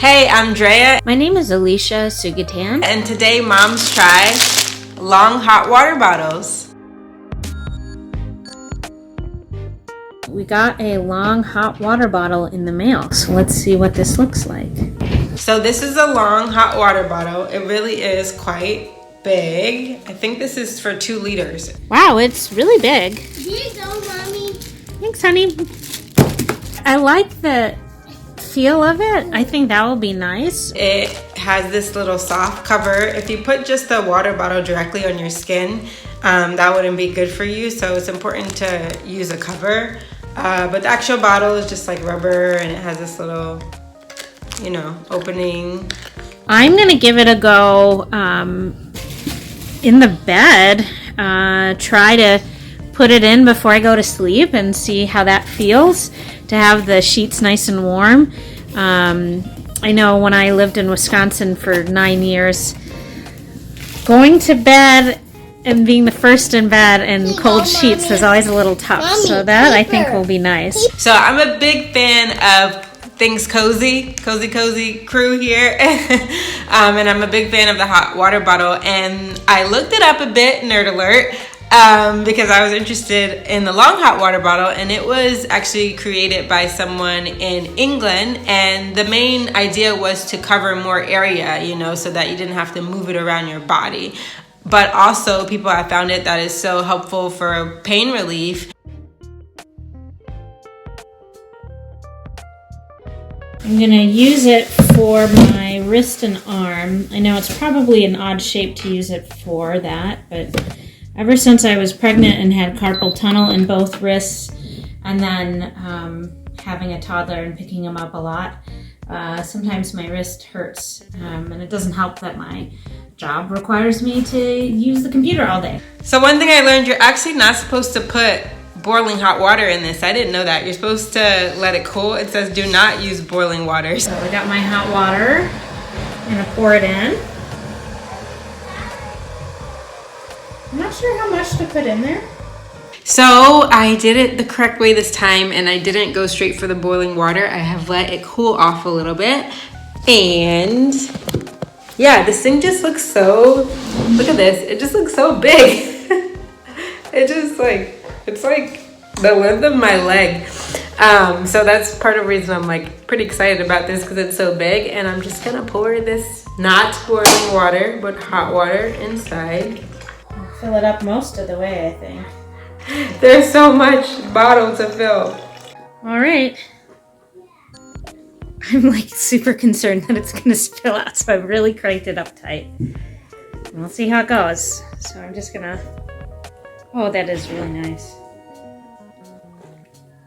Hey, I'm Drea. My name is Alicia Sugatan. And today moms try long hot water bottles. We got a long hot water bottle in the mail, so let's see what this looks like. So this is a long hot water bottle. It really is quite big. I think this is for 2 liters. Wow, it's really big. Here you go, Mommy. Thanks, honey. I like the feel of it. I think that will be nice. It has this little soft cover. If you put just the water bottle directly on your skin, that wouldn't be good for you. So it's important to use a cover. But the actual bottle is just like rubber and it has this little, opening. I'm gonna give it a go in the bed. Try to put it in before I go to sleep and see how that feels, to have the sheets nice and warm. I know when I lived in Wisconsin for 9 years, going to bed and being the first in bed in cold sheets is always a little tough. So that I think will be nice. So I'm a big fan of things cozy crew here. And I'm a big fan of the hot water bottle. And I looked it up a bit, nerd alert, because I was interested in the long hot water bottle, and it was actually created by someone in England, and the main idea was to cover more area, so that you didn't have to move it around your body. But also people have found it that is so helpful for pain relief. I'm going to use it for my wrist and arm. I know it's probably an odd shape to use it for that, but ever since I was pregnant and had carpal tunnel in both wrists, and then having a toddler and picking him up a lot, sometimes my wrist hurts, and it doesn't help that my job requires me to use the computer all day. So one thing I learned, you're actually not supposed to put boiling hot water in this. I didn't know that. You're supposed to let it cool. It says do not use boiling water. So I got my hot water. I'm gonna pour it in. I'm not sure how much to put in there. So I did it the correct way this time, and I didn't go straight for the boiling water. I have let it cool off a little bit. And yeah, this thing just looks so, look at this. It just looks so big. It's like the length of my leg. So that's part of the reason I'm pretty excited about this, because it's so big. And I'm just gonna pour this not boiling water, but hot water inside. Fill it up most of the way, I think. There's so much bottle to fill. All right. I'm super concerned that it's gonna spill out, so I've really cranked it up tight. And we'll see how it goes. So I'm just gonna, oh, that is really nice.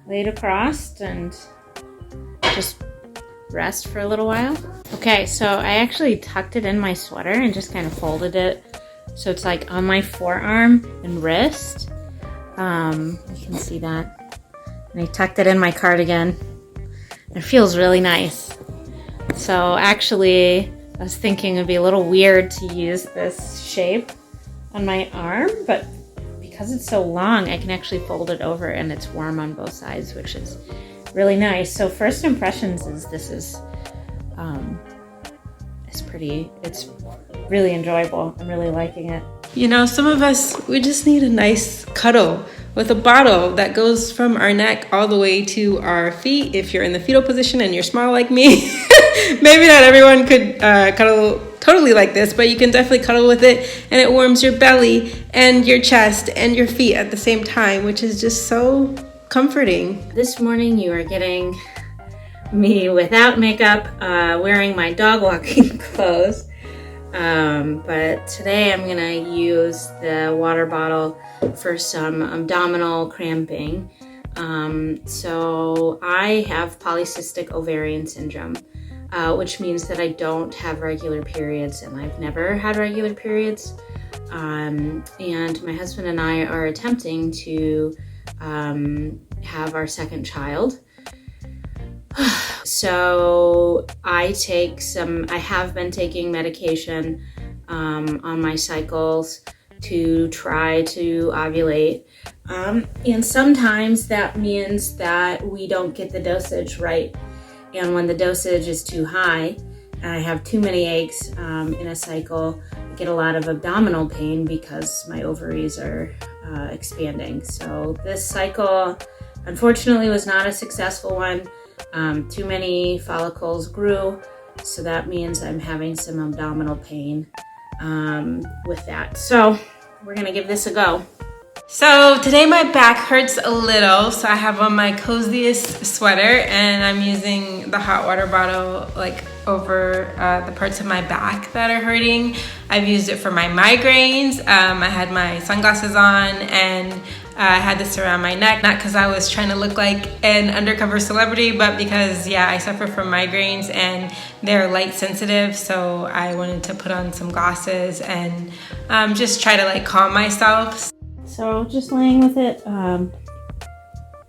Lay it across and just rest for a little while. Okay, so I actually tucked it in my sweater and just kind of folded it so it's on my forearm and wrist. You can see that. And I tucked it in my cardigan. It feels really nice. So actually, I was thinking it'd be a little weird to use this shape on my arm, but because it's so long, I can actually fold it over and it's warm on both sides, which is really nice. So first impressions is this is it's really enjoyable. I'm really liking it. Some of us, we just need a nice cuddle with a bottle that goes from our neck all the way to our feet. If you're in the fetal position and you're small like me, maybe not everyone could cuddle totally like this, but you can definitely cuddle with it, and it warms your belly and your chest and your feet at the same time, which is just so comforting. This morning you are getting me without makeup, wearing my dog walking clothes. But today I'm gonna use the water bottle for some abdominal cramping. So I have polycystic ovarian syndrome, which means that I don't have regular periods, and I've never had regular periods. And my husband and I are attempting to have our second child. So I have been taking medication on my cycles to try to ovulate. And sometimes that means that we don't get the dosage right And when the dosage is too high, and I have too many eggs in a cycle, I get a lot of abdominal pain because my ovaries are expanding. So this cycle, unfortunately, was not a successful one. Too many follicles grew, so that means I'm having some abdominal pain with that. So we're gonna give this a go. So today my back hurts a little, so I have on my coziest sweater and I'm using the hot water bottle like over the parts of my back that are hurting. I've used it for my migraines. I had my sunglasses on and I had this around my neck, not because I was trying to look like an undercover celebrity, but because, yeah, I suffer from migraines and they're light sensitive, so I wanted to put on some glasses and just try to like calm myself. So just laying with it,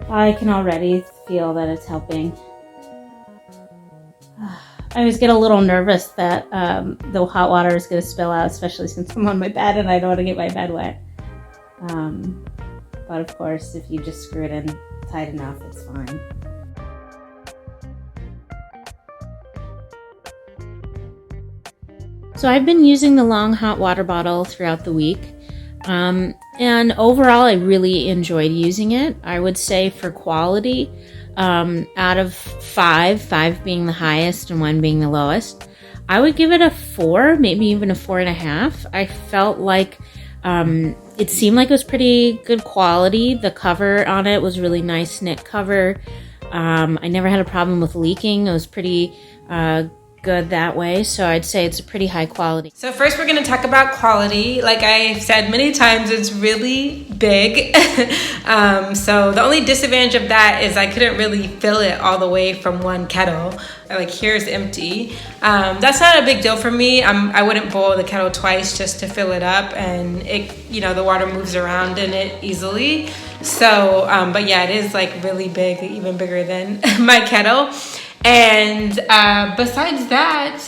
I can already feel that it's helping. I always get a little nervous that the hot water is going to spill out, especially since I'm on my bed and I don't want to get my bed wet. But of course, if you just screw it in tight enough, it's fine. So I've been using the long hot water bottle throughout the week. And overall, I really enjoyed using it. I would say for quality, out of 5 being the highest and 1 being the lowest, I would give it a 4, maybe even a 4.5. I felt like it seemed like it was pretty good quality. The cover on it was really nice knit cover. I never had a problem with leaking. It was pretty good that way, so I'd say it's a pretty high quality. So first we're going to talk about quality. Like I've said many times, it's really big. So the only disadvantage of that is I couldn't really fill it all the way from one kettle. Like here's empty. That's not a big deal for me. I wouldn't boil the kettle twice just to fill it up, and it, you know, the water moves around in it easily. So, but yeah, it is like really big, even bigger than my kettle. And besides that,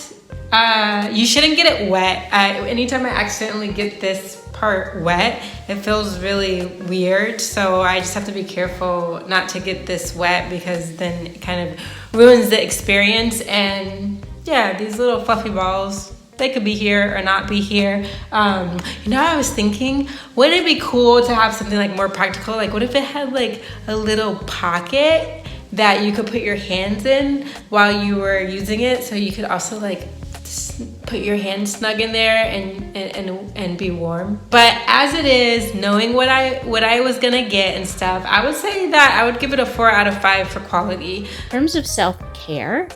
you shouldn't get it wet. Anytime I accidentally get this part wet, it feels really weird. So I just have to be careful not to get this wet, because then it kind of ruins the experience. And yeah, these little fluffy balls, they could be here or not be here. You know, I was thinking, wouldn't it be cool to have something like more practical? Like what if it had like a little pocket that you could put your hands in while you were using it, so you could also like put your hands snug in there and be warm. But as it is, knowing what I was gonna get and stuff, I would say that I would give it a 4 out of 5 for quality. In terms of self-care,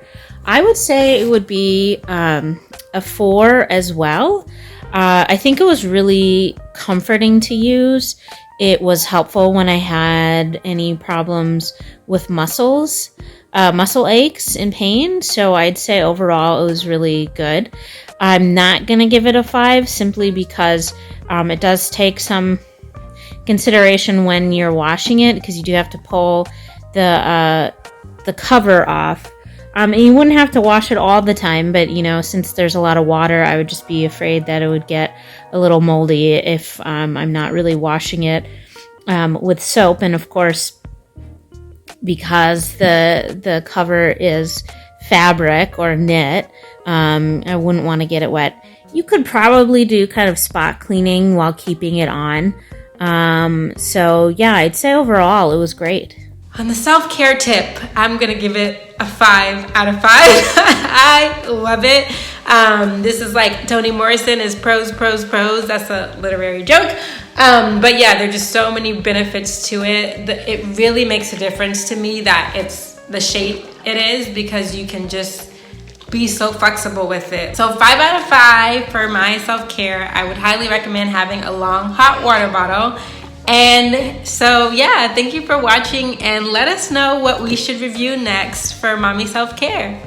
I would say it would be a 4 as well. I think it was really comforting to use. It was helpful when I had any problems with muscle aches and pain. So I'd say overall it was really good. I'm not going to give it a 5 simply because it does take some consideration when you're washing it, because you do have to pull the cover off. And you wouldn't have to wash it all the time, but you know, since there's a lot of water, I would just be afraid that it would get a little moldy if I'm not really washing it with soap. And of course, because the cover is fabric or knit, I wouldn't want to get it wet. You could probably do kind of spot cleaning while keeping it on. So yeah, I'd say overall it was great. On the self-care tip, I'm gonna give it a 5 out of 5. I love it. This is like Toni Morrison is prose. That's a literary joke. But yeah, there are just so many benefits to it. It really makes a difference to me that it's the shape it is, because you can just be so flexible with it. So 5 out of 5 for my self-care. I would highly recommend having a long hot water bottle. And so yeah, thank you for watching, and let us know what we should review next for mommy self-care.